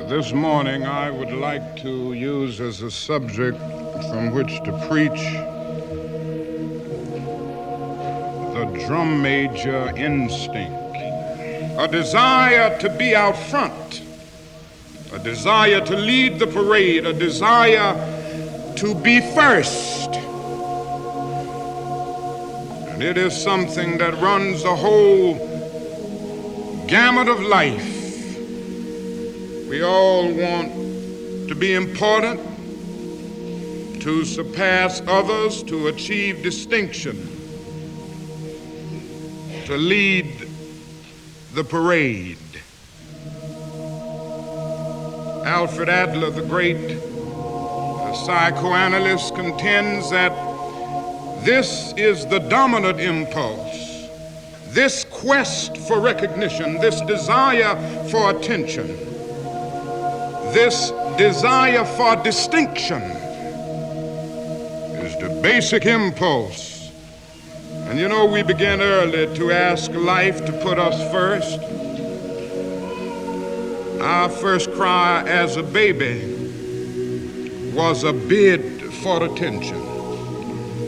This morning I would like to use as a subject from which to preach the drum major instinct. A desire to be out front, a desire to lead the parade, a desire to be first. And it is something that runs the whole gamut of life. We all want to be important, to surpass others, to achieve distinction, to lead the parade. Alfred Adler, the great psychoanalyst, contends that this is the dominant impulse, this quest for recognition, this desire for attention, this desire for distinction is the basic impulse. And you know, we began early to ask life to put us first. Our first cry as a baby was a bid for attention.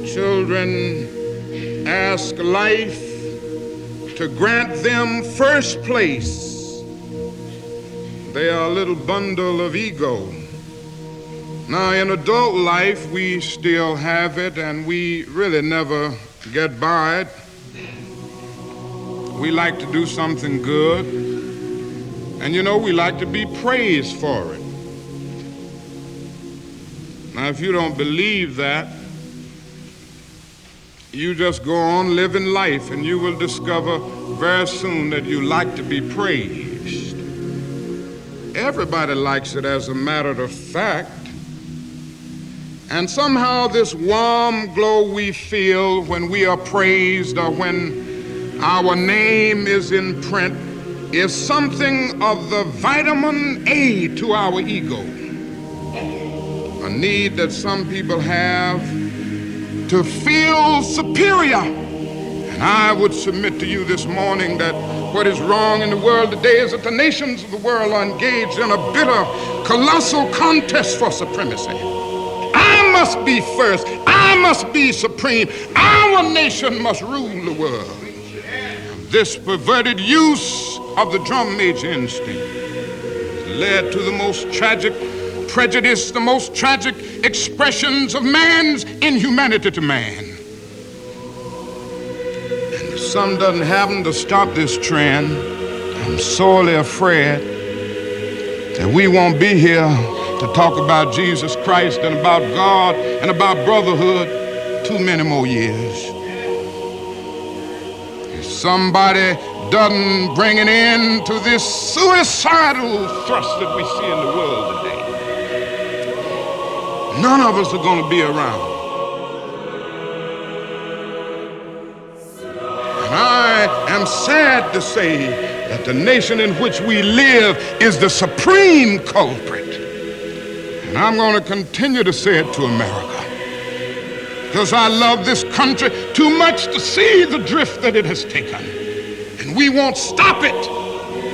Children ask life to grant them first place. They are a little bundle of ego. Now, in adult life, we still have it, and we really never get by it. We like to do something good, and you know, we like to be praised for it. Now, if you don't believe that, you just go on living life, and you will discover very soon that you like to be praised. Everybody likes it, as a matter of fact. And somehow this warm glow we feel when we are praised or when our name is in print is something of the vitamin A to our ego. A need that some people have to feel superior. And I would submit to you this morning that what is wrong in the world today is that the nations of the world are engaged in a bitter, colossal contest for supremacy. I must be first. I must be supreme. Our nation must rule the world. This perverted use of the drum major instinct led to the most tragic prejudice, the most tragic expressions of man's inhumanity to man. And if some doesn't happen to stop this trend, I'm sorely afraid that we won't be here to talk about Jesus Christ and about God and about brotherhood too many more years. If somebody doesn't bring an end to this suicidal thrust that we see in the world today, none of us are going to be around. And I am sad to say that the nation in which we live is the supreme culprit. And I'm going to continue to say it to America, because I love this country too much to see the drift that it has taken. And we won't stop it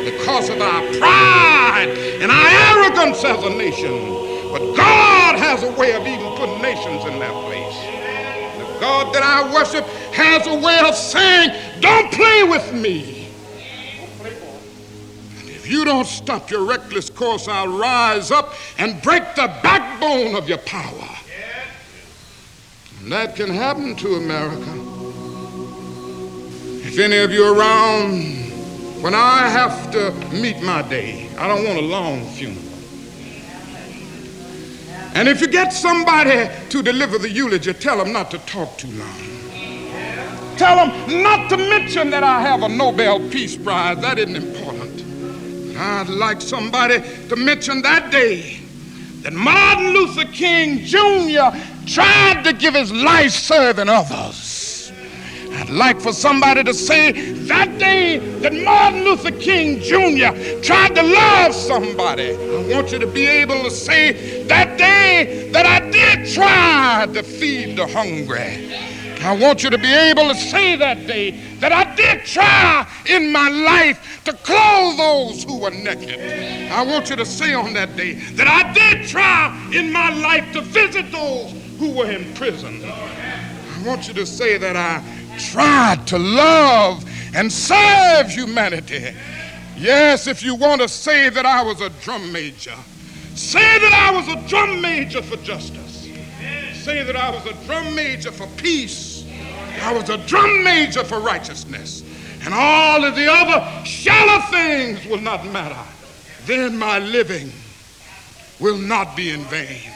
because of our pride and our arrogance as a nation. But God has a way of even putting nations in their place. The God that I worship has a way of saying, don't play with me. If you don't stop your reckless course, I'll rise up and break the backbone of your power. And that can happen to America. If any of you are around when I have to meet my day, I don't want a long funeral. And if you get somebody to deliver the eulogy, tell them not to talk too long. Tell them not to mention that I have a Nobel Peace Prize. That isn't important. I'd like somebody to mention that day that Martin Luther King Jr. tried to give his life serving others. I'd like for somebody to say that day that Martin Luther King Jr. tried to love somebody. I want you to be able to say that day that I did try to feed the hungry. I want you to be able to say that day that I did try in my life to clothe those who were naked. I want you to say on that day that I did try in my life to visit those who were in prison. I want you to say that I tried to love and serve humanity. Yes, if you want to say that I was a drum major, say that I was a drum major for justice. Say that I was a drum major for peace. I was a drum major for righteousness. And all of the other shallow things will not matter. Then my living will not be in vain.